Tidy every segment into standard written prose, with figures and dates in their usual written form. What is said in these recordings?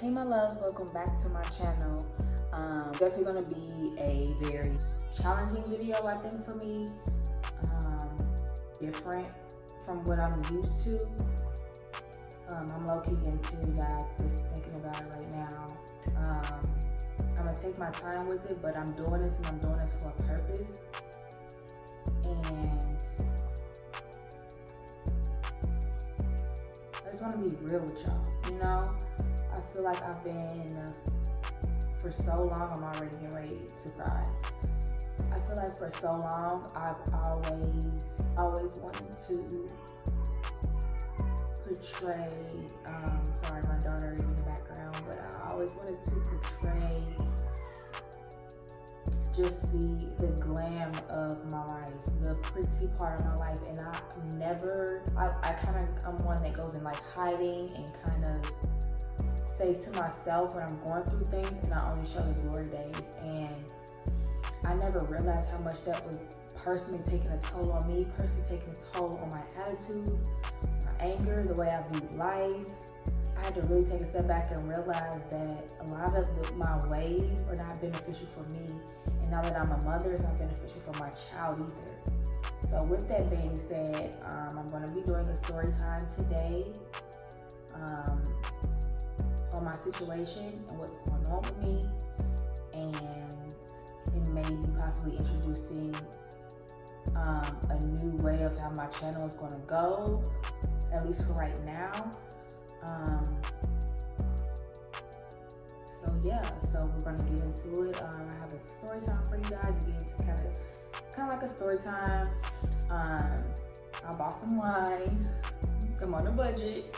Hey my loves, welcome back to my channel. Definitely gonna be a very challenging video, I think, for me. Different from what I'm used to. I'm low-key into that, just thinking about it right now. I'm gonna take my time with it, but I'm doing this and I'm doing this for a purpose. And I just wanna be real with y'all, you know? I feel like I've been, for so long, I'm already getting ready to cry. I feel like for so long, I've always wanted to portray, sorry, my daughter is in the background, but I always wanted to portray just the glam of my life, the pretty part of my life. And I'm one that goes in like hiding and kind of stays to myself when I'm going through things, and I only show the glory days. And I never realized how much that was personally taking a toll on me, personally taking a toll on my attitude, my anger, the way I view life. I had to really take a step back and realize that a lot of my ways are not beneficial for me. And now that I'm a mother, it's not beneficial for my child either. So with that being said, I'm going to be doing a story time today on my situation and what's going on with me, and maybe possibly introducing a new way of how my channel is going to go, at least for right now. So yeah, so we're going to get into it. I have a story time for you guys. You get into kind of like a story time. I bought some wine. I'm on a budget.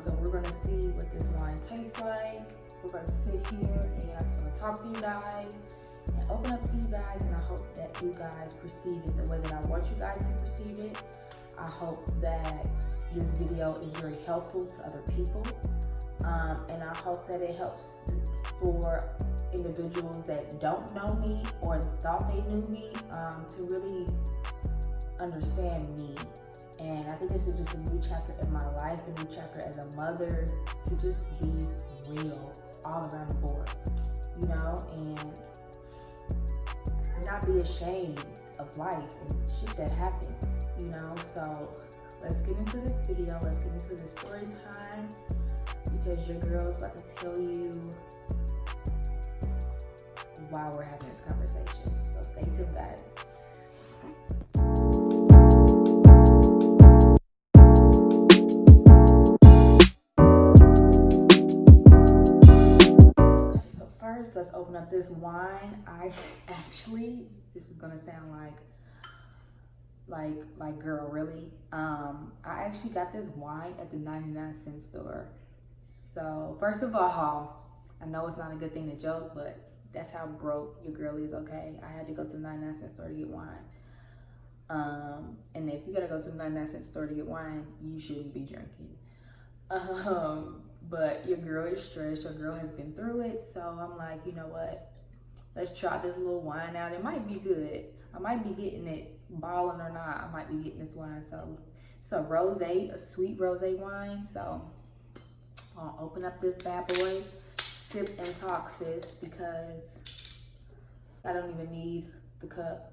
So we're going to see what this wine tastes like. We're going to sit here and I'm just going to talk to you guys and open up to you guys, and I hope that you guys perceive it the way that I want you guys to perceive it. I hope that this video is very helpful to other people, and I hope that it helps for individuals that don't know me or thought they knew me to really understand me. And I think this is just a new chapter in my life, a new chapter as a mother, to just be real all around the board, you know, and not be ashamed of life and shit that happens, you know. So let's get into this video. Let's get into this story time, because your girl is about to tell you while we're having this conversation. So stay tuned, guys. Let's open up this wine. This is gonna sound like girl, really. I actually got this wine at the 99-cent store. So first of all, I know it's not a good thing to joke, but that's how broke your girl is, okay? I had to go to the 99-cent store to get wine. And if you gotta go to the 99-cent store to get wine, you shouldn't be drinking. But your girl is stressed, your girl has been through it, so I'm like, you know what? Let's try this little wine out. It might be good. I might be getting it balling or not. I might be getting this wine. So it's a rosé, a sweet rosé wine. So I'll open up this bad boy, sip and talk, sis, because I don't even need the cup.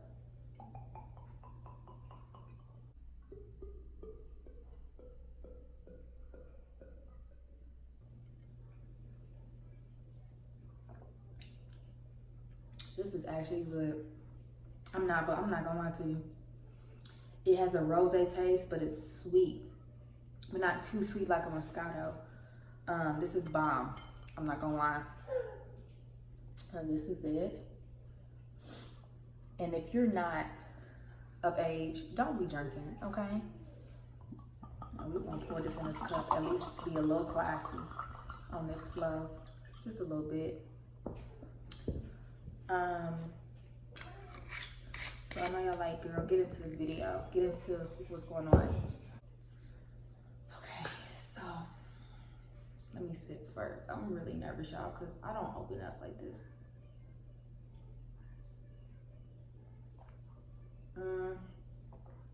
This is actually good. I'm not gonna lie to you. It has a rosé taste, but it's sweet, but not too sweet like a Moscato. This is bomb. I'm not gonna lie. This is it. And if you're not of age, don't be drinking, okay? We're gonna pour this in this cup. At least be a little classy on this flow, just a little bit. So I know y'all like, girl, get into this video. Get into what's going on. Okay, so let me sip first. I'm really nervous, y'all, because I don't open up like this.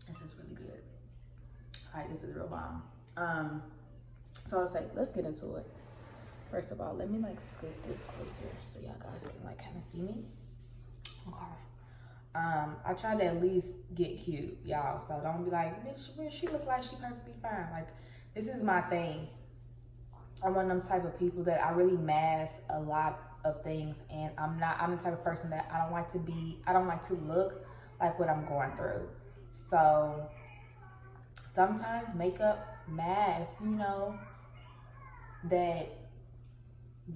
This is really good. All right, this is real bomb. So I was like, let's get into it. First of all, let me like scoot this closer so y'all guys can like kind of see me. Okay. I try to at least get cute, y'all. So don't be like, bitch, she looks like she perfectly fine. Like, this is my thing. I'm one of them type of people that I really mask a lot of things, and I'm the type of person that I don't like to look like what I'm going through. So sometimes makeup masks, you know, that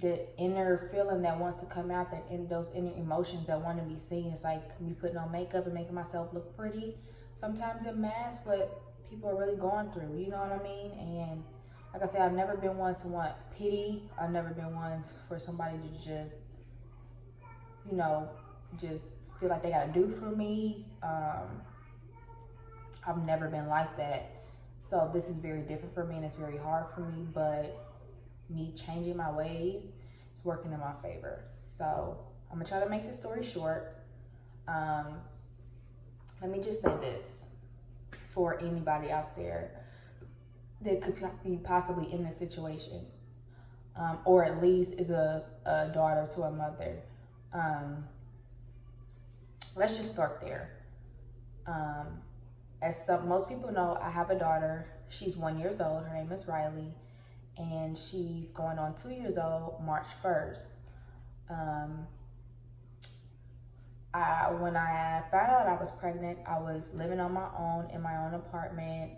the inner feeling that wants to come out, that in those inner emotions that want to be seen. It's like me putting on makeup and making myself look pretty. Sometimes it masks what people are really going through, you know what I mean? And like I said, I've never been one to want pity. I've never been one for somebody to just, you know, just feel like they gotta do for me. I've never been like that. So this is very different for me, and it's very hard for me, but me changing my ways is working in my favor. So I'm gonna try to make this story short. Let me just say this for anybody out there that could be possibly in this situation, or at least is a daughter to a mother. Let's just start there. Most people know, I have a daughter. She's 1 year old. Her name is Riley, and she's going on 2 years old March 1st. When I found out I was pregnant, I was living on my own in my own apartment,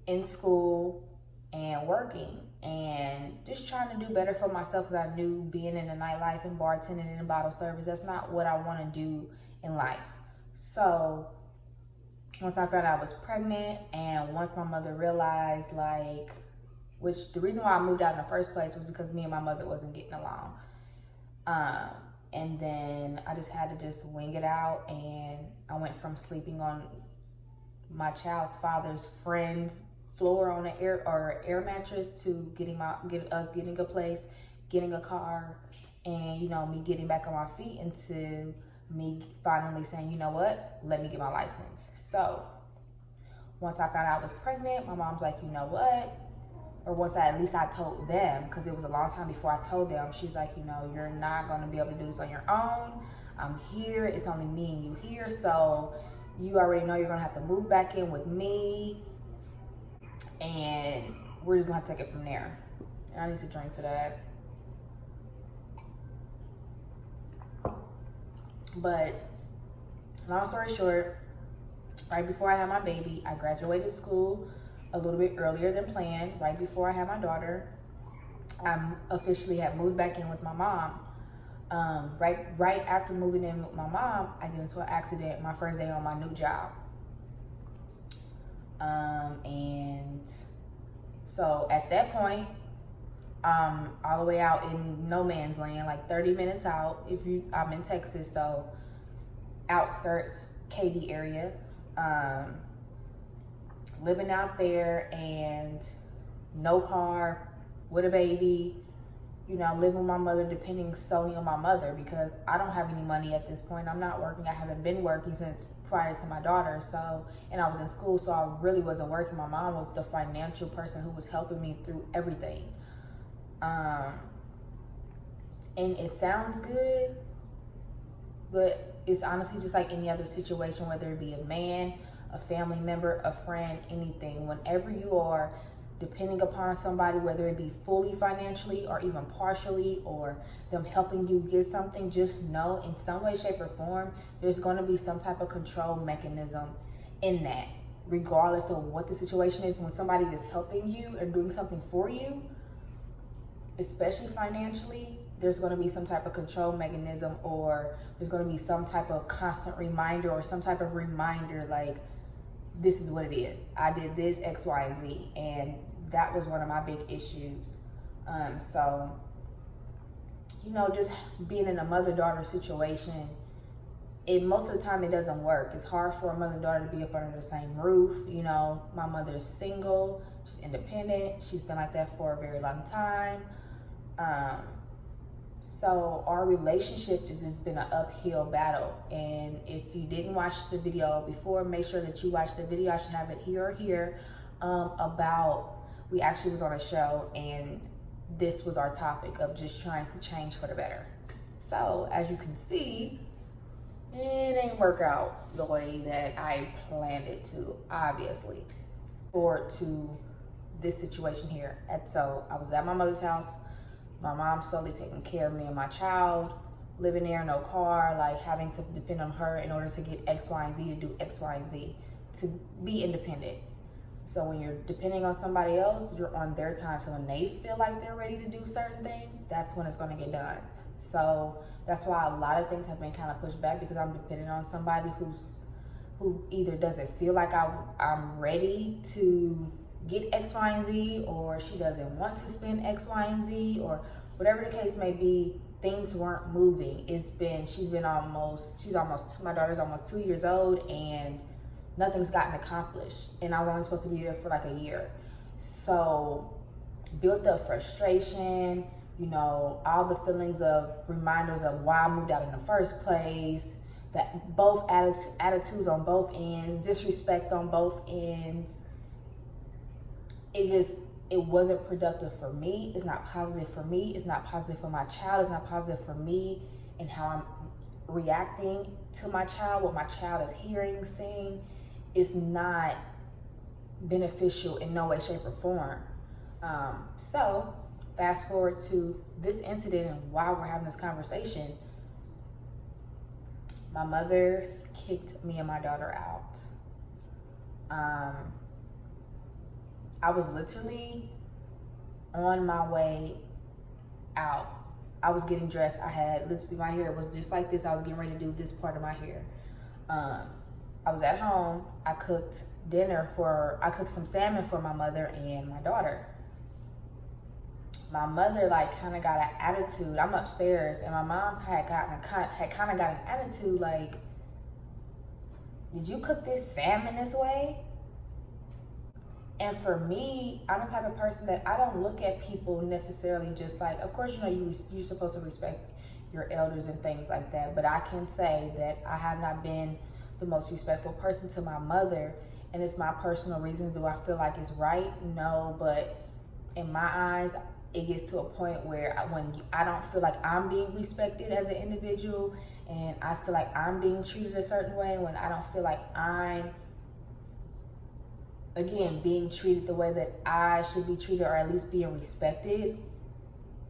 in school and working, and just trying to do better for myself, because I knew being in the nightlife and bartending and bottle service, that's not what I want to do in life. So once I found out I was pregnant, and once my mother realized, like, which the reason why I moved out in the first place was because me and my mother wasn't getting along. And then I just had to just wing it out, and I went from sleeping on my child's father's friend's floor on an air mattress to getting a place, getting a car, and, you know, me getting back on my feet, into me finally saying, you know what, let me get my license. So once I found out I was pregnant, my mom's like, you know what, or once I told them, because it was a long time before I told them, she's like, you know, you're not going to be able to do this on your own. I'm here. It's only me and you here. So you already know you're going to have to move back in with me, and we're just going to take it from there. And I need to drink to that. But long story short, right before I had my baby, I graduated school a little bit earlier than planned. Right before I had my daughter, I officially had moved back in with my mom. Right after moving in with my mom, I get into an accident my first day on my new job. And so at that point, all the way out in no man's land, like 30 minutes out. I'm in Texas, so outskirts, Katy area. Living out there, and no car, with a baby, you know, living with my mother, depending solely on my mother, because I don't have any money at this point. I'm not working. I haven't been working since prior to my daughter. So, and I was in school, so I really wasn't working. My mom was the financial person who was helping me through everything. And it sounds good, but it's honestly just like any other situation, whether it be a man, a family member, a friend, anything. Whenever you are depending upon somebody, whether it be fully financially or even partially, or them helping you get something, just know in some way, shape, or form, there's going to be some type of control mechanism in that, regardless of what the situation is. When somebody is helping you or doing something for you, especially financially, there's going to be some type of control mechanism, or there's going to be some type of constant reminder, or some type of reminder, like, this is what it is. I did this, X, Y, and Z. And that was one of my big issues. So, you know, just being in a mother-daughter situation, most of the time it doesn't work. It's hard for a mother and daughter to be up under the same roof. You know, my mother is single. She's independent. She's been like that for a very long time. So our relationship has just been an uphill battle. And if you didn't watch the video before, make sure that you watch the video. I should have it here or here, about we actually was on a show, and this was our topic of just trying to change for the better. So as you can see, it ain't work out the way that I planned it to, obviously. Forward to this situation here. So I was at my mother's house, my mom slowly taking care of me and my child, living there, no car, like having to depend on her in order to get X, Y, and Z, to do X, Y, and Z, to be independent. So when you're depending on somebody else, you're on their time. So when they feel like they're ready to do certain things, that's when it's gonna get done. So that's why a lot of things have been kind of pushed back, because I'm dependent on somebody who either doesn't feel like I'm ready to get X, Y, and Z, or she doesn't want to spend X, Y, and Z, or whatever the case may be. Things weren't moving. My daughter's almost 2 years old, and nothing's gotten accomplished. And I was only supposed to be there for like a year. So built up frustration, all the feelings of reminders of why I moved out in the first place, that both attitudes on both ends, disrespect on both ends. It wasn't productive for me. It's not positive for me. It's not positive for my child. It's not positive for me and how I'm reacting to my child, what my child is hearing, seeing. It's not beneficial in no way, shape, or form. So fast forward to this incident and why we're having this conversation. My mother kicked me and my daughter out. I was literally on my way out. I was getting dressed. I had literally, my hair was just like this. I was getting ready to do this part of my hair. I was at home. I cooked some salmon for my mother and my daughter. My mother kind of got an attitude. I'm upstairs, and my mom had kind of got an attitude like, did you cook this salmon this way? And for me, I'm the type of person that I don't look at people necessarily just like, of course, you're supposed to respect your elders and things like that. But I can say that I have not been the most respectful person to my mother. And it's my personal reasons. Do I feel like it's right? No, but in my eyes, it gets to a point where when I don't feel like I'm being respected as an individual, and I feel like I'm being treated a certain way, when I don't feel like I'm, again, being treated the way that I should be treated, or at least being respected,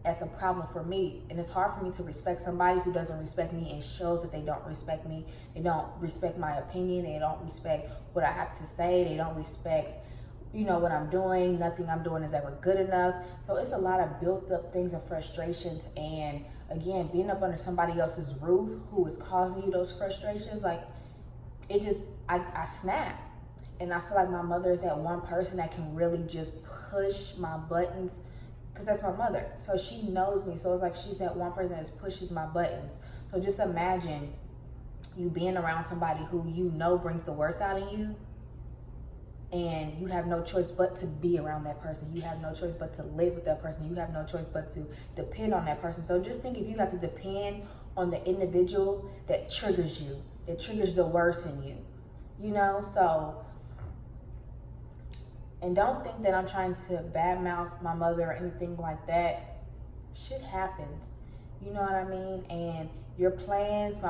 that's a problem for me. And it's hard for me to respect somebody who doesn't respect me and shows that they don't respect me. They don't respect my opinion. They don't respect what I have to say. They don't respect what I'm doing. Nothing I'm doing is ever good enough. So it's a lot of built up things and frustrations. And again, being up under somebody else's roof who is causing you those frustrations, I snap. And I feel like my mother is that one person that can really just push my buttons, because that's my mother. So she knows me. So it's like she's that one person that just pushes my buttons. So just imagine you being around somebody who brings the worst out of you, and you have no choice but to be around that person. You have no choice but to live with that person. You have no choice but to depend on that person. So just think, if you have to depend on the individual that triggers you, that triggers the worst in you, so. And don't think that I'm trying to badmouth my mother or anything like that. Shit happens. You know what I mean? And my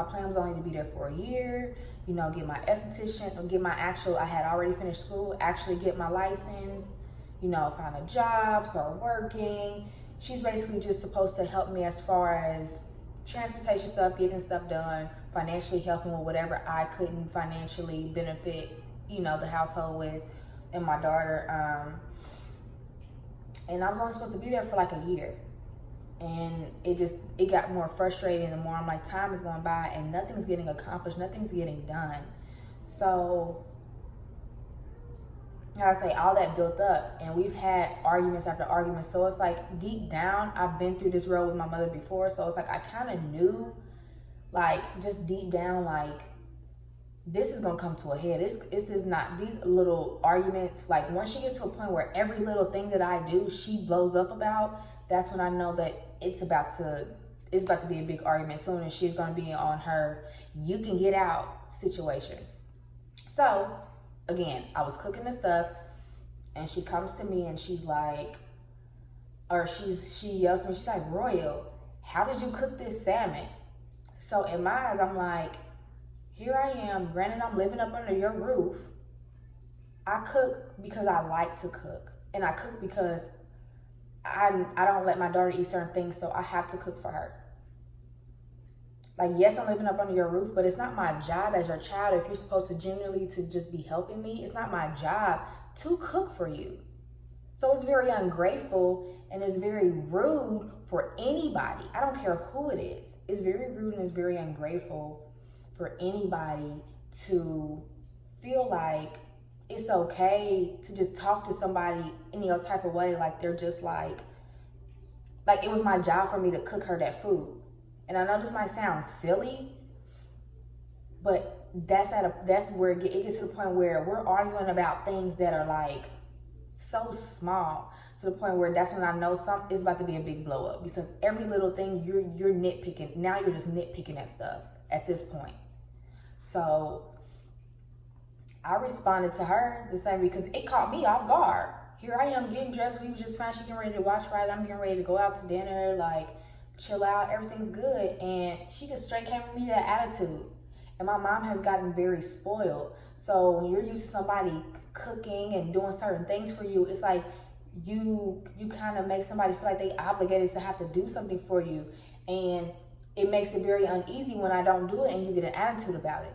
plan was only to be there for a year, get my esthetician, I had already finished school, actually get my license, find a job, start working. She's basically just supposed to help me as far as transportation stuff, getting stuff done, financially helping with whatever I couldn't financially benefit, the household with, and my daughter. And I was only supposed to be there for like a year. And it got more frustrating the more I'm like, time is going by and nothing's getting accomplished, nothing's getting done. So, I say, all that built up, and we've had arguments after arguments. So it's like, deep down, I've been through this road with my mother before. So it's like, I kind of knew, just deep down, this is gonna come to a head. This is not, these little arguments, once she gets to a point where every little thing that I do, she blows up about, that's when I know that it's about to be a big argument soon, and she's gonna be on her you can get out situation. So again, I was cooking the stuff. And she comes to me and she's like, or she yells at me, she's like, Royal, how did you cook this salmon? So in my eyes, I'm like, here I am, granted I'm living up under your roof. I cook because I like to cook. And I cook because I don't let my daughter eat certain things, so I have to cook for her. Like, yes, I'm living up under your roof, but it's not my job as your child, if you're supposed to genuinely to just be helping me, it's not my job to cook for you. So it's very ungrateful and it's very rude for anybody. I don't care who it is. It's very rude and it's very ungrateful for anybody to feel like it's okay to just talk to somebody any other type of way, like they're just like it was my job for me to cook her that food. And I know this might sound silly, but that's where it gets to the point where we're arguing about things that are like so small, to the point where that's when I know something is about to be a big blow up, because every little thing you're nitpicking. Now you're just nitpicking at stuff at this point. So I responded to her the same, because it caught me off guard. Here I am getting dressed. We was just fine. She getting ready to watch Riley. I'm getting ready to go out to dinner, like chill out. Everything's good. And she just straight came with me that attitude. And my mom has gotten very spoiled. So when you're used to somebody cooking and doing certain things for you, it's like you kind of make somebody feel like they obligated to have to do something for you. And it makes it very uneasy when I don't do it and you get an attitude about it.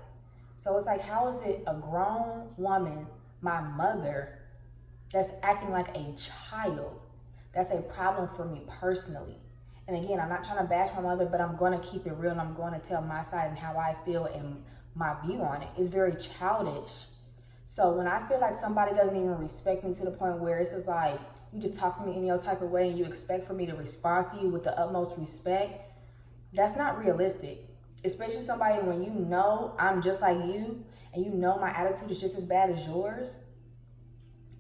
So it's like, how is it a grown woman, my mother, that's acting like a child? That's a problem for me personally. And again, I'm not trying to bash my mother, but I'm going to keep it real and I'm going to tell my side and how I feel and my view on it. It's very childish. So when I feel like somebody doesn't even respect me to the point where it's just like, you just talk to me any other type of way and you expect for me to respond to you with the utmost respect, that's not realistic. Especially somebody when you know I'm just like you and you know my attitude is just as bad as yours.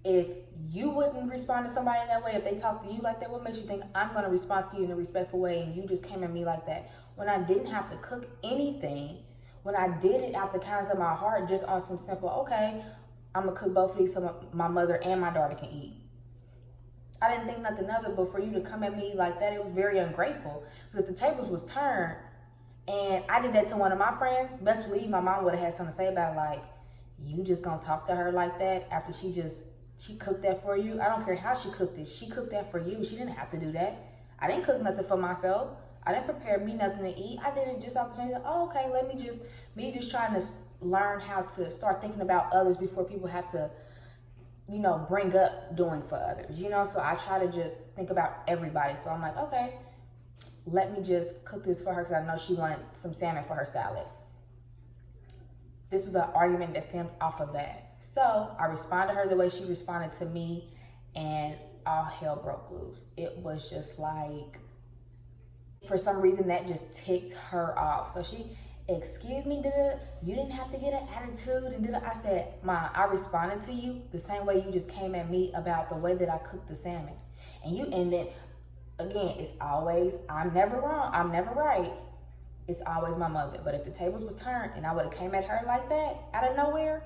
If you wouldn't respond to somebody in that way, if they talk to you like that, what makes you think I'm going to respond to you in a respectful way and you just came at me like that? When I didn't have to cook anything, when I did it out the kindness of my heart, just on some simple, okay, I'm going to cook both of these so my mother and my daughter can eat. I didn't think nothing of it, but for you to come at me like that, it was very ungrateful. Because the tables was turned and I did that to one of my friends, best believe my mom would have had something to say about it, like, you just going to talk to her like that after she cooked that for you? I don't care how she cooked it. She cooked that for you. She didn't have to do that. I didn't cook nothing for myself. I didn't prepare me nothing to eat. I did it just off the chain. Oh, okay, me just trying to learn how to start thinking about others before people have to, bring up doing for others, So I try to just think about everybody. So I'm like, okay, let me just cook this for her because I know she wanted some salmon for her salad. This was an argument that stemmed off of that. So I responded to her the way she responded to me, and all hell broke loose. It was just like, for some reason, that just ticked her off. So she, excuse me, you didn't have to get an attitude. And I said, Ma, I responded to you the same way you just came at me about the way that I cooked the salmon. And then, again, it's always, I'm never wrong, I'm never right. It's always my mother. But if the tables was turned and I would have came at her like that, out of nowhere,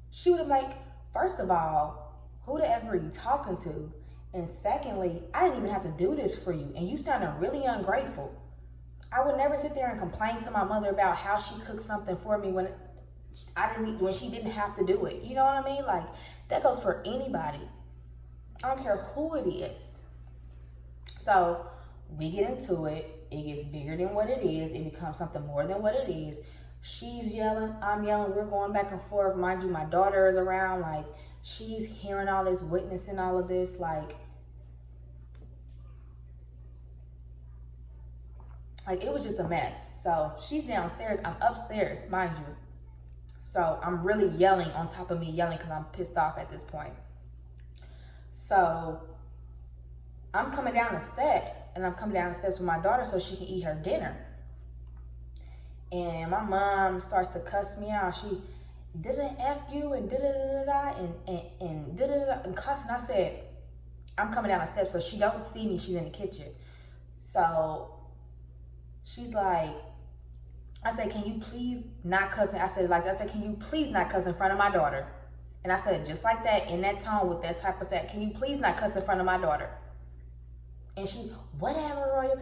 she would have like, first of all, who the ever are you talking to? And secondly, I didn't even have to do this for you. And you sounded really ungrateful. I would never sit there and complain to my mother about how she cooked something for me when she didn't have to do it. You know what I mean? Like, that goes for anybody. I don't care who it is. So we get into it. It gets bigger than what it is. It becomes something more than what it is. She's yelling, I'm yelling, we're going back and forth. Mind you, my daughter is around, like, she's hearing all this, witnessing all of this, like it was just a mess. So she's downstairs, I'm upstairs, mind you. So I'm really yelling on top of me yelling because I'm pissed off at this point. So I'm coming down the steps, and I'm coming down the steps with my daughter so she can eat her dinner. And my mom starts to cuss me out. She didn't F you and da-da-da-da-da and da-da-da-da and cussing. I said, I'm coming down the steps so she don't see me. She's in the kitchen. So she's like, I said, can you please not cuss? I said, can you please not cuss in front of my daughter? And I said it just like that, in that tone, with that type of set. Can you please not cuss in front of my daughter? And she, whatever, Royal,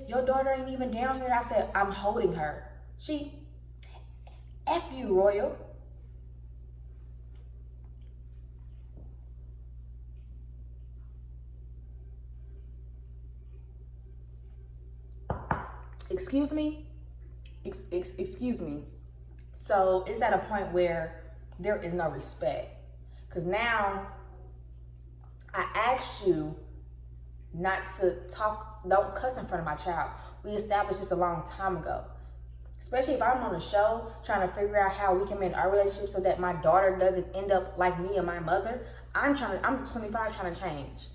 your daughter ain't even down here. And I said, I'm holding her. She, F you, Royal. Excuse me? Excuse me. So it's at a point where there is no respect. Because now I asked you not to talk, don't cuss in front of my child. We established this a long time ago. Especially if I'm on a show trying to figure out how we can mend our relationship so that my daughter doesn't end up like me and my mother. I'm 25 trying to change.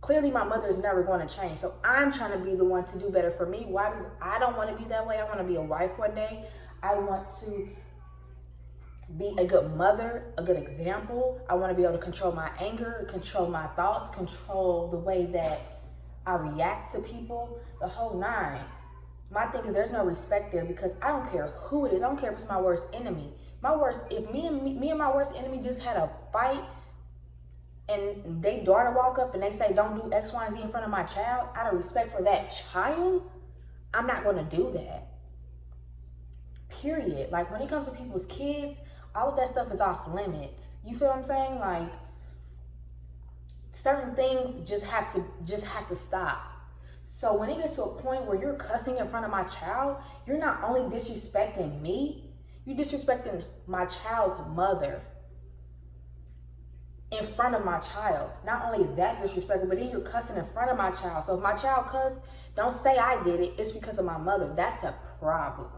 Clearly my mother is never going to change. So I'm trying to be the one to do better for me. Why? Because I don't want to be that way. I want to be a wife one day. I want to be a good mother, a good example. I want to be able to control my anger, control my thoughts, control the way that I react to people, the whole nine. My thing is there's no respect there because I don't care who it is. I don't care if it's my worst enemy. If me and my worst enemy just had a fight and they daughter walk up and they say don't do X, Y, and Z in front of my child, out of respect for that child, I'm not going to do that. Period. Like when it comes to people's kids, all of that stuff is off limits. You feel what I'm saying? Like certain things just have to stop. So when it gets to a point where you're cussing in front of my child, you're not only disrespecting me, you're disrespecting my child's mother in front of my child. Not only is that disrespectful, but then you're cussing in front of my child. So if my child cuss, don't say I did it, it's because of my mother. That's a problem.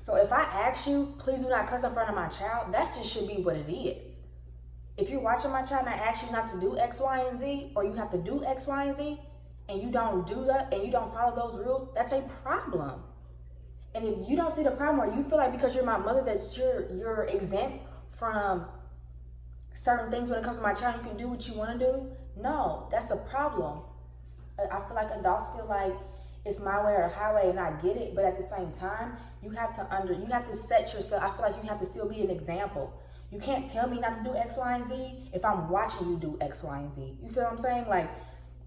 So if I ask you, please do not cuss in front of my child, that just should be what it is. If you're watching my child and I ask you not to do X, Y, and Z, or you have to do X, Y, and Z, and you don't do that, and you don't follow those rules, that's a problem. And if you don't see the problem, or you feel like because you're my mother that you're exempt from certain things when it comes to my child, you can do what you want to do, no, that's the problem. I feel like adults feel like it's my way or the highway, and I get it, but at the same time, you have to set yourself. I feel like you have to still be an example. You can't tell me not to do X, Y, and Z if I'm watching you do X, Y, and Z. You feel what I'm saying? Like,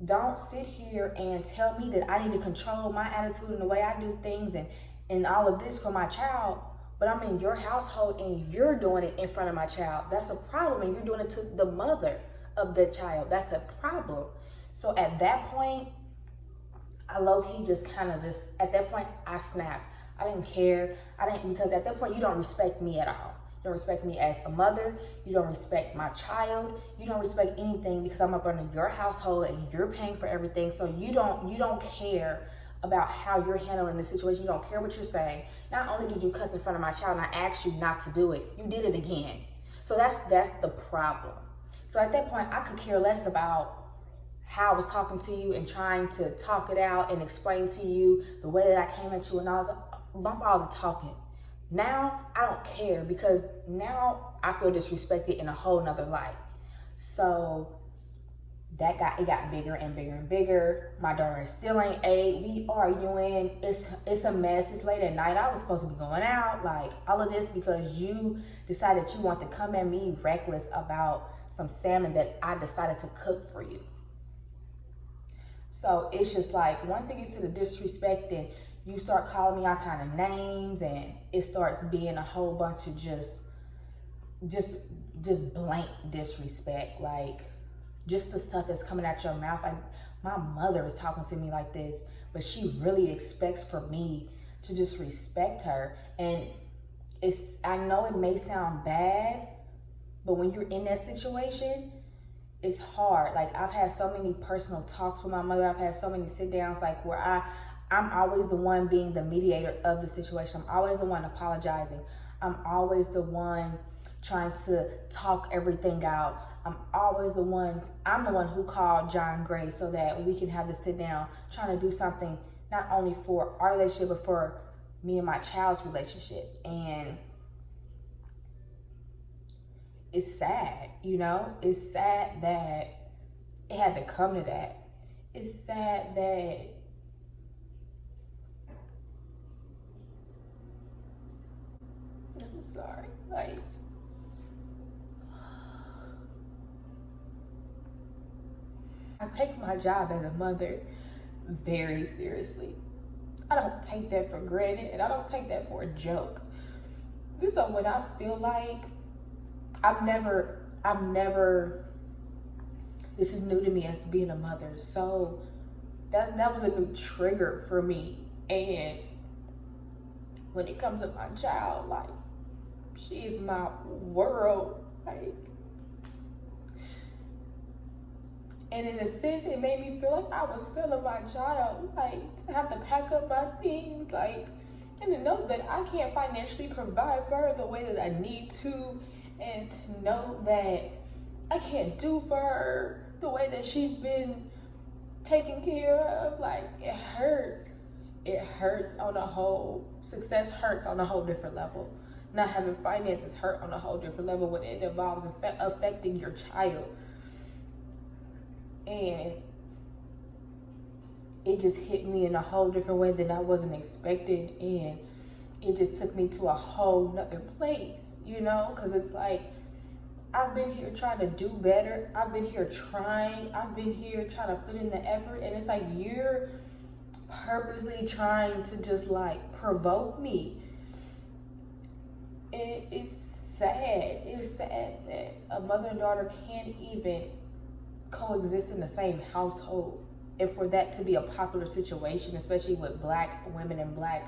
don't sit here and tell me that I need to control my attitude and the way I do things and all of this for my child, but I'm in your household and you're doing it in front of my child. That's a problem, and you're doing it to the mother of the child. That's a problem. So at that point, I low-key at that point, I snapped. I didn't care. Because at that point, you don't respect me at all. You don't respect me as a mother. You don't respect my child. You don't respect anything because I'm up under your household and you're paying for everything. So you don't care about how you're handling the situation. You don't care what you're saying. Not only did you cuss in front of my child and I asked you not to do it, you did it again. So that's the problem. So at that point, I could care less about how I was talking to you and trying to talk it out and explain to you the way that I came at you, and I was like, bump all the talking. Now I don't care because now I feel disrespected in a whole nother light. So it got bigger and bigger and bigger. My daughter still ain't 8. We arguing. It's a mess. It's late at night. I was supposed to be going out. Like all of this because you decided you want to come at me reckless about some salmon that I decided to cook for you. So it's just like once it gets to the disrespect and you start calling me all kind of names and it starts being a whole bunch of just blank disrespect, like just the stuff that's coming out your mouth. Like my mother is talking to me like this, but she really expects for me to just respect her. And I know it may sound bad, but when you're in that situation, it's hard. Like I've had so many personal talks with my mother. I've had so many sit downs like where I'm always the one being the mediator of the situation. I'm always the one apologizing. I'm always the one trying to talk everything out. I'm the one who called John Gray so that we can have to sit down trying to do something not only for our relationship, but for me and my child's relationship. And it's sad, it's sad that it had to come to that. It's sad that I'm sorry, like take my job as a mother very seriously. I don't take that for granted, and I don't take that for a joke. So when I feel like I've never, this is new to me as being a mother. So that was a new trigger for me. And when it comes to my child, like, she is my world. Like, and in a sense, it made me feel like I was feeling my child. Like, to have to pack up my things, like, and to know that I can't financially provide for her the way that I need to, and to know that I can't do for her the way that she's been taken care of. Like, it hurts. It hurts on a whole, success hurts on a whole different level. Not having finances hurt on a whole different level when it involves affecting your child. And it just hit me in a whole different way that I wasn't expecting. And it just took me to a whole nother place, you know? Because it's like, I've been here trying to do better. I've been here trying. I've been here trying to put in the effort. And it's like, you're purposely trying to just like provoke me. And it's sad. It's sad that a mother and daughter can't even coexist in the same household. And for that to be a popular situation, especially with Black women and Black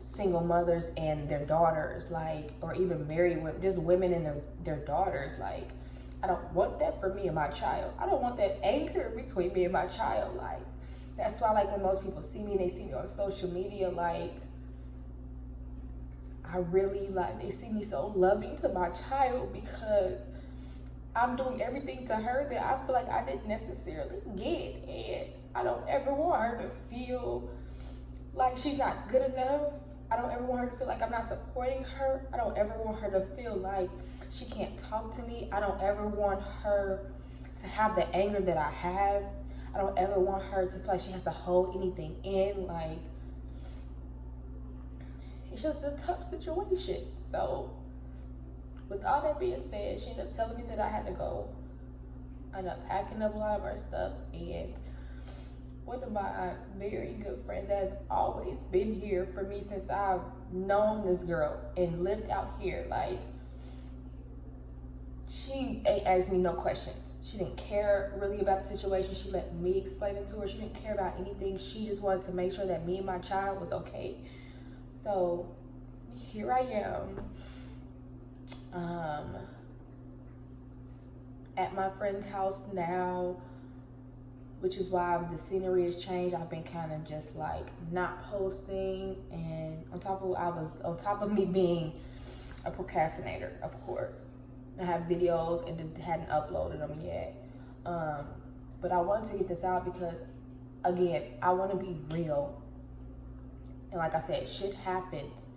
single mothers and their daughters, like, or even married women, just women and their daughters, like, I don't want that for me and my child. I don't want that anger between me and my child. Like, that's why, like, when most people see me and they see me on social media, like, I really, like, they see me so loving to my child because I'm doing everything to her that I feel like I didn't necessarily get. And I don't ever want her to feel like she's not good enough. I don't ever want her to feel like I'm not supporting her. I don't ever want her to feel like she can't talk to me. I don't ever want her to have the anger that I have. I don't ever want her to feel like she has to hold anything in. Like, it's just a tough situation. So with all that being said, she ended up telling me that I had to go. I ended up packing up a lot of our stuff, and one of my very good friends that has always been here for me since I've known this girl and lived out here, like, she asked me no questions. She didn't care really about the situation. She let me explain it to her. She didn't care about anything. She just wanted to make sure that me and my child was okay. So here I am, at my friend's house now, which is why the scenery has changed. I've been kind of just like not posting, and on top of me being a procrastinator, of course. I have videos and just hadn't uploaded them yet. But I wanted to get this out because, again, I want to be real. And like I said, shit happens.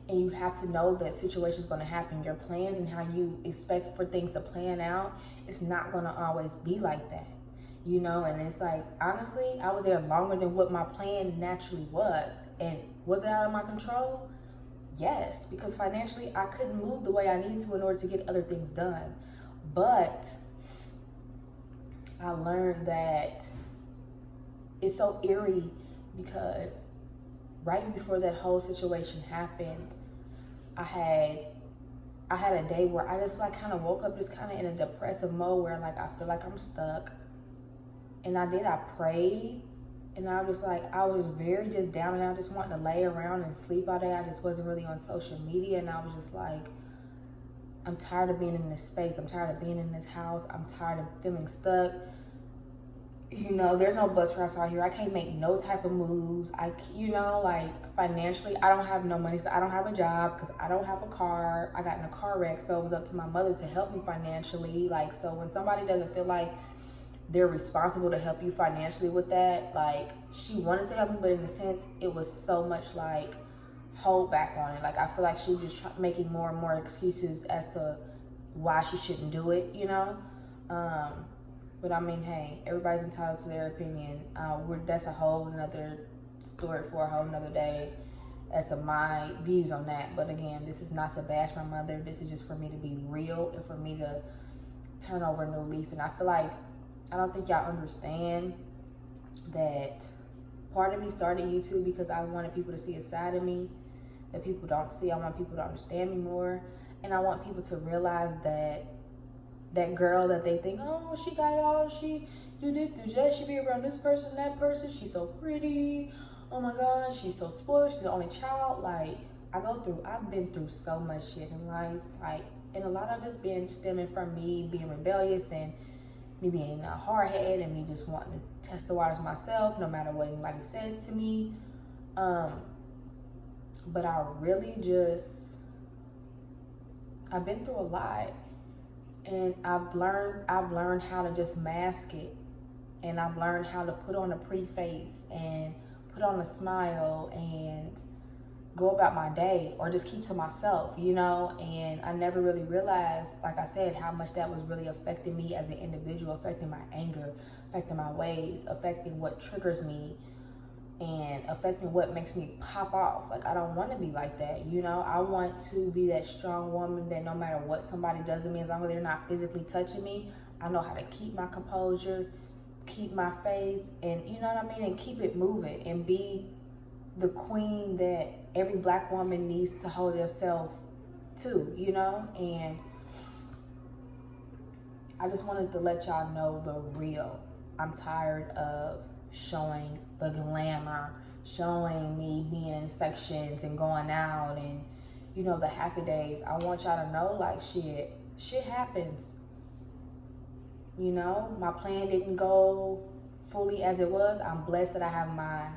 And you have to know that situation's going to happen. Your plans and how you expect for things to plan out, it's not going to always be like that. You know, and it's like, honestly, I was there longer than what my plan naturally was. And was it out of my control? Yes, because financially I couldn't move the way I needed to in order to get other things done. But I learned that it's so eerie because right before that whole situation happened, I had a day where I just like kind of woke up just kind of in a depressive mode where like I feel like I'm stuck. And I prayed, and I was very just down and out, just wanting to lay around and sleep all day. I just wasn't really on social media, and I was just like, I'm tired of being in this space. I'm tired of being in this house. I'm tired of feeling stuck. You know, there's no bus routes out here. I can't make no type of moves. Like financially, I don't have no money, so I don't have a job because I don't have a car. I got in a car wreck, so it was up to my mother to help me financially. Like, so when somebody doesn't feel like they're responsible to help you financially with that, like, she wanted to help me, but in a sense, it was so much like hold back on it. Like, I feel like she was just making more and more excuses as to why she shouldn't do it, you know? But I mean, hey, everybody's entitled to their opinion. That's a whole nother story for a whole nother day as to my views on that. But again, this is not to bash my mother. This is just for me to be real and for me to turn over a new leaf. And I feel like I don't think y'all understand that part of me started YouTube because I wanted people to see a side of me that people don't see. I want people to understand me more. And I want people to realize that that girl that they think, oh, she got it all, she do this, do that, she be around this person, that person, she's so pretty, oh my God, she's so spoiled, she's the only child. Like, I've been through so much shit in life, like, and a lot of it's been stemming from me being rebellious and me being a hardhead and me just wanting to test the waters myself, no matter what anybody says to me. But I've been through a lot, and I've learned how to just mask it, and I've learned how to put on a pretty face and put on a smile and go about my day, or just keep to myself, you know. And I never really realized, like I said, how much that was really affecting me as an individual, affecting my anger, affecting my ways, affecting what triggers me, and affecting what makes me pop off. Like, I don't want to be like that, you know. I want to be that strong woman that no matter what somebody does to me, as long as they're not physically touching me, I know how to keep my composure, keep my face, and you know what I mean, and keep it moving, and be the queen that every Black woman needs to hold herself to, you know. And I just wanted to let y'all know the real. I'm tired of showing the glamour, showing me being in sections and going out and, you know, the happy days. I want y'all to know, like, shit happens. You know, my plan didn't go fully as it was. I'm blessed that I have mine.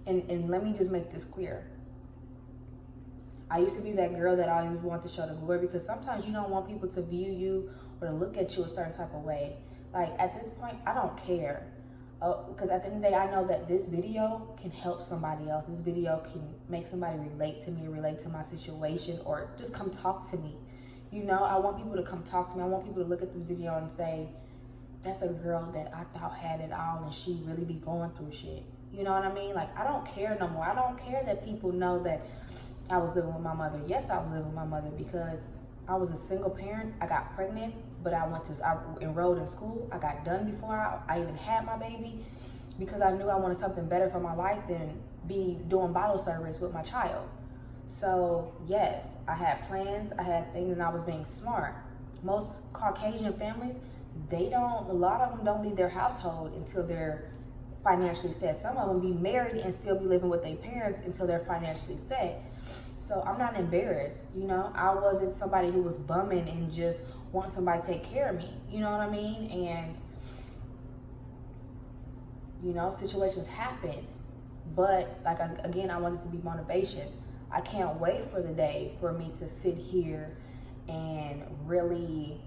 And let me just make this clear. I used to be that girl that always wanted to show the glory, because sometimes you don't want people to view you or to look at you a certain type of way. Like, at this point, I don't care. Because at the end of the day, I know that this video can help somebody else. This video can make somebody relate to me, relate to my situation, or just come talk to me. You know, I want people to come talk to me. I want people to look at this video and say, that's a girl that I thought had it all and she really be going through shit. You know what I mean? Like, I don't care no more. I don't care that people know that I was living with my mother. Yes, I was living with my mother because I was a single parent. I got pregnant, but I enrolled in school. I got done before I even had my baby, because I knew I wanted something better for my life than be doing bottle service with my child. So yes, I had plans, I had things, and I was being smart. Most Caucasian families, a lot of them don't leave their household until they're financially set. Some of them be married and still be living with their parents until they're financially set. So I'm not embarrassed, you know. I wasn't somebody who was bumming and just want somebody to take care of me, you know what I mean? And, you know, situations happen. But, like, again, I want this to be motivation. I can't wait for the day for me to sit here and really,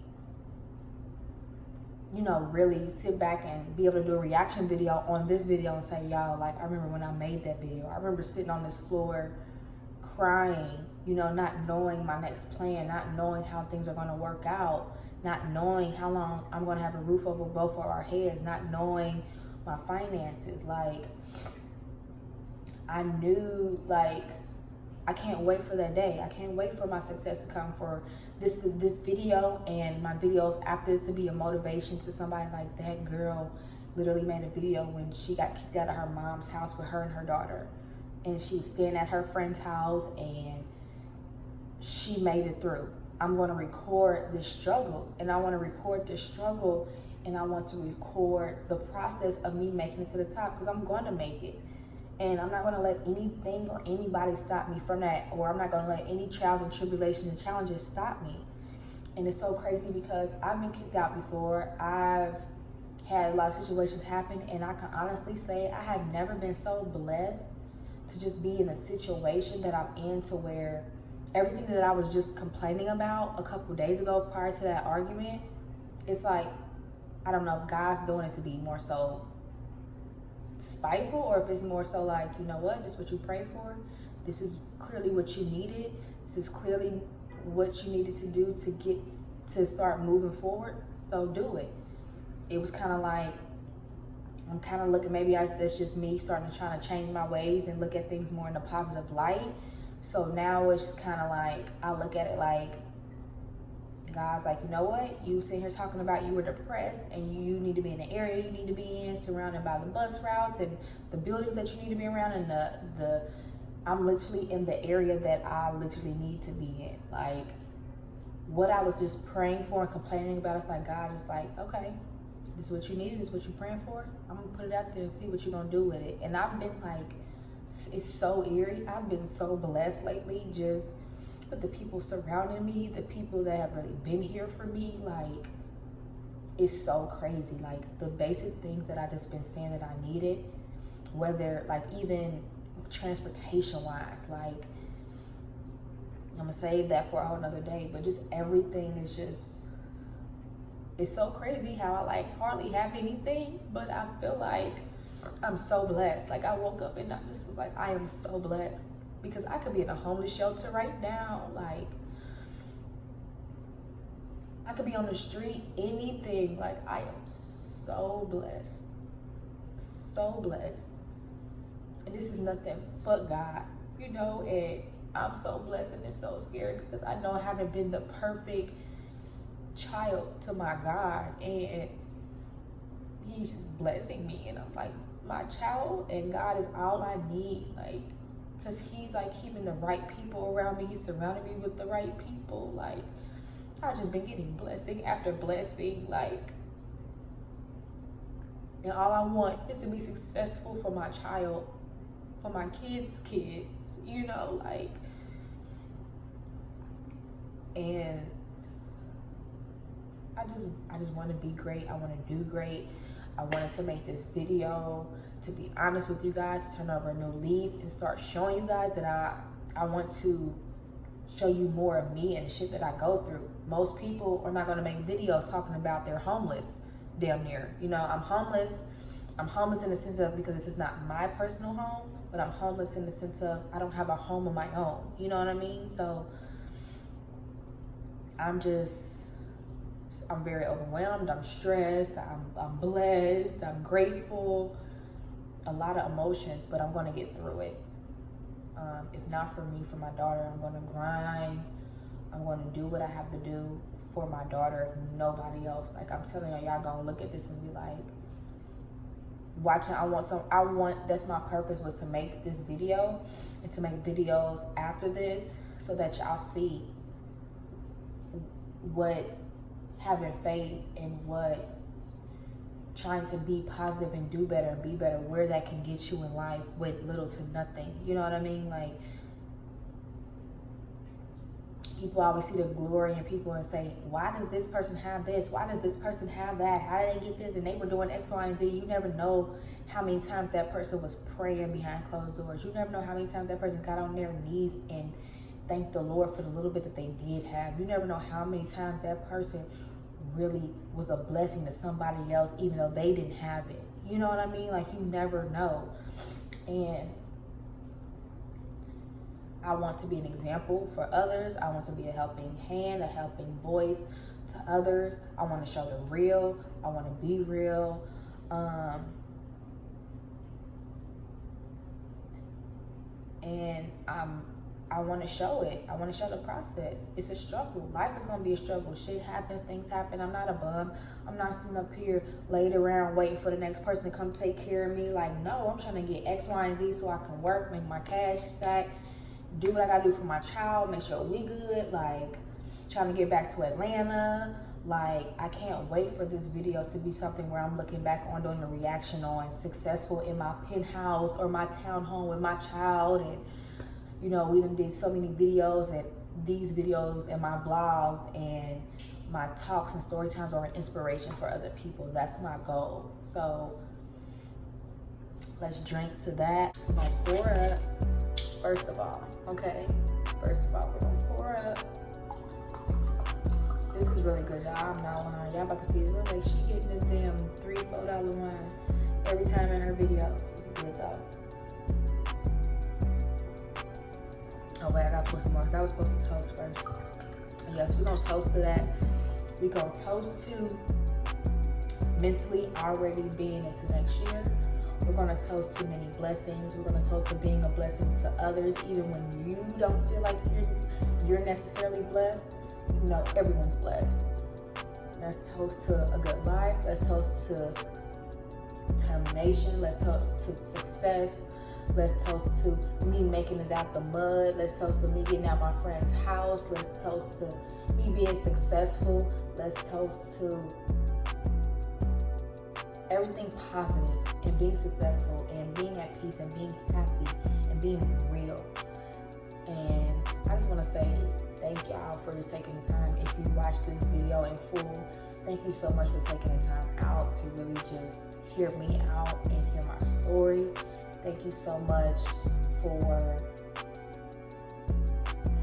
you know, really sit back and be able to do a reaction video on this video and say, y'all, like, I remember when I made that video. I remember sitting on this floor crying, you know, not knowing my next plan, not knowing how things are going to work out, not knowing how long I'm going to have a roof over both of our heads, not knowing my finances. Like, I knew, like, I can't wait for that day. I can't wait for my success to come, for this video and my videos after this to be a motivation to somebody. Like, that girl literally made a video when she got kicked out of her mom's house with her and her daughter. And she was staying at her friend's house and she made it through. I'm going to record this struggle, and I want to record this struggle, and I want to record the process of me making it to the top, because I'm going to make it. And I'm not going to let anything or anybody stop me from that, or I'm not going to let any trials and tribulations and challenges stop me. And it's so crazy because I've been kicked out before. I've had a lot of situations happen, and I can honestly say I have never been so blessed to just be in a situation that I'm in, to where everything that I was just complaining about a couple days ago prior to that argument, it's like, I don't know if God's doing it to be more so spiteful, or if it's more so like, you know what, this is what you prayed for. This is clearly what you needed. This is clearly what you needed to do to start moving forward. So do it. It was kind of like, I'm kind of looking, that's just me starting to try to change my ways and look at things more in a positive light. So now it's kind of like, I look at it like, God's like, you know what? You sitting here talking about you were depressed and you need to be in the area you need to be in, surrounded by the bus routes and the buildings that you need to be around, and I'm literally in the area that I literally need to be in. Like, what I was just praying for and complaining about, it's like God is like, okay, this is what you needed, this is what you're praying for. I'm gonna put it out there and see what you're gonna do with it. And I've been like, it's so eerie. I've been so blessed lately, just with the people surrounding me, the people that have really been here for me. Like, it's so crazy. Like, the basic things that I just been saying that I needed, whether like even transportation wise, like, I'm gonna save that for a whole nother day, but just everything is just, it's so crazy how I like hardly have anything, but I feel like I'm so blessed. Like, I woke up and I just was like, I am so blessed, because I could be in a homeless shelter right now. Like, I could be on the street, anything. Like, I am so blessed, so blessed. And this is nothing but God, you know, and I'm so blessed, and it's so scary because I know I haven't been the perfect child to my God, and he's just blessing me, and I'm like, my child, and God is all I need, like, because he's like keeping the right people around me. He's surrounding me with the right people. Like, I've just been getting blessing after blessing, like, and all I want is to be successful for my child, for my kids, you know, like, and I just want to be great. I want to do great. I wanted to make this video, to be honest with you guys, to turn over a new leaf and start showing you guys that I want to show you more of me and the shit that I go through. Most people are not going to make videos talking about they're homeless, damn near. You know, I'm homeless. I'm homeless in the sense of, because this is not my personal home, but I'm homeless in the sense of I don't have a home of my own. You know what I mean? So I'm very overwhelmed. I'm stressed. I'm blessed. I'm grateful. A lot of emotions, but I'm going to get through it. If not for me, for my daughter, I'm going to grind. I'm going to do what I have to do for my daughter, if nobody else. Like, I'm telling y'all going to look at this and be like, watching. That's my purpose, was to make this video and to make videos after this so that y'all see what having faith and what trying to be positive and do better and be better, where that can get you in life with little to nothing. You know what I mean? Like, people always see the glory in people and say, why does this person have this? Why does this person have that? How did they get this? And they were doing X, Y, and Z. You never know how many times that person was praying behind closed doors. You never know how many times that person got on their knees and thanked the Lord for the little bit that they did have. You never know how many times that person really was a blessing to somebody else, even though they didn't have it. You know what I mean? Like, you never know. And I want to be an example for others. I want to be a helping hand, a helping voice to others. I want to show the real. I want to be real. And I want to show it. I want to show the process. It's a struggle. Life is going to be a struggle. Shit happens. Things happen. I'm not a bum. I'm not sitting up here laid around waiting for the next person to come take care of me. Like, no, I'm trying to get X, Y, and Z so I can work, make my cash stack, do what I got to do for my child, make sure we good. Like, trying to get back to Atlanta. Like, I can't wait for this video to be something where I'm looking back on, doing a reaction on successful in my penthouse or my townhome with my child. And you know, we done did so many videos, and these videos and my vlogs and my talks and story times are an inspiration for other people. That's my goal. So let's drink to that. I'm gonna pour up, first of all, okay? First of all, we're gonna pour up. This is really good, y'all. I'm not lying. Y'all about to see it. Look like she getting this damn $3-4 wine every time in her videos. This is good though. Oh wait, I gotta put some more because I was supposed to toast first. Yes, we're gonna toast to that. We're gonna toast to mentally already being into next year. We're gonna toast to many blessings. We're gonna toast to being a blessing to others, even when you don't feel like you're necessarily blessed. you know, everyone's blessed. Let's toast to a good life. Let's toast to determination. Let's toast to success. Let's toast to me making it out the mud. Let's toast to me getting out my friend's house. Let's toast to me being successful. Let's toast to everything positive and being successful and being at peace and being happy and being real. And I just want to say thank y'all for just taking the time. If you watched this video in full, thank you so much for taking the time out to really just hear me out and hear my story. Thank you so much for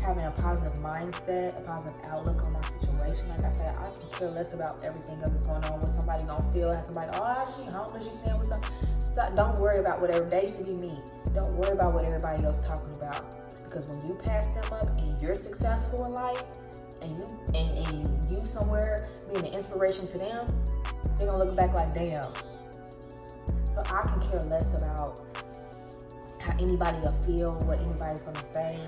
having a positive mindset, a positive outlook on my situation. Like I said, I can care less about everything else that's going on, what somebody gonna feel, how somebody, oh, she homeless, she's staying with some. Stop, don't worry about whatever, they should be me. Don't worry about what everybody else talking about. Because when you pass them up and you're successful in life, and you somewhere being an inspiration to them, they're gonna look back like, damn. So I can care less about how anybody will feel, what anybody's gonna say.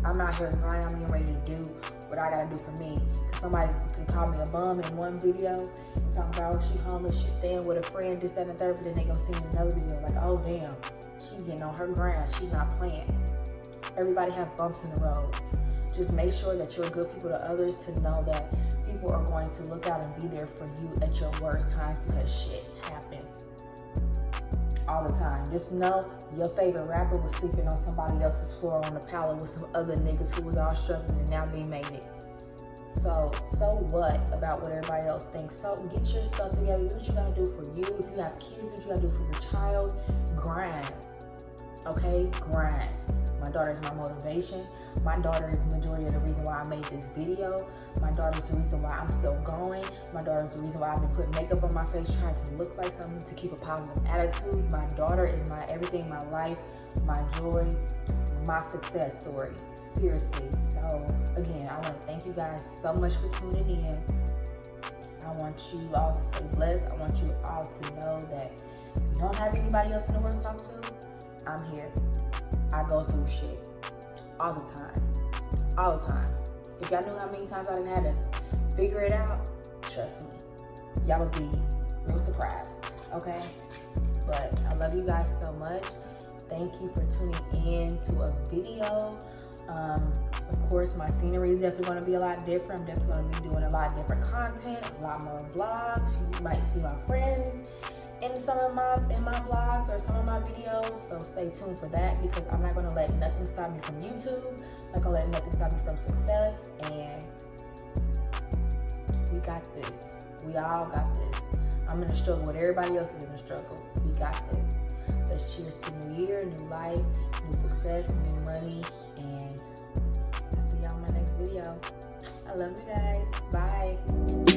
I'm out here grinding, I'm getting ready to do what I gotta do for me. Cause somebody can call me a bum in one video, and talk about, oh, she homeless, she's staying with a friend, this, that, and the third, but then they gonna see me in another video like, oh damn, she's getting on her grind, she's not playing. Everybody have bumps in the road. Just make sure that you're good people to others, to know that people are going to look out and be there for you at your worst times, because shit happens all the time. Just know your favorite rapper was sleeping on somebody else's floor on the pallet with some other niggas who was all struggling, and now they made it. So what about what everybody else thinks? So get your stuff together. Do what you gotta do for you. If you have kids, do what you gotta do for your child. Grind. Okay? Grind. My daughter is my motivation. My daughter is the majority of the reason why I made this video. My daughter is the reason why I'm still going. My daughter is the reason why I've been putting makeup on my face, trying to look like something, to keep a positive attitude. My daughter is my everything, my life, my joy, my success story. Seriously. So again, I want to thank you guys so much for tuning in. I want you all to stay blessed. I want you all to know that if you don't have anybody else in the world to talk to, I'm here. I go through shit all the time. If y'all knew how many times I done had to figure it out, trust me, y'all would be real surprised, okay? But I love you guys so much. Thank you for tuning in to a video. Of course, my scenery is definitely going to be a lot different. I'm definitely going to be doing a lot of different content, a lot more vlogs. You might see my friends in my vlogs or some of my videos, so stay tuned for that, because I'm not going to let nothing stop me from YouTube. I'm not going to let nothing stop me from success, and we got this. We all got this. I'm in the struggle with everybody else is in the struggle. We got this. Let's cheers to new year, new life, new success, new money, and I'll see y'all in my next video. I love you guys. Bye.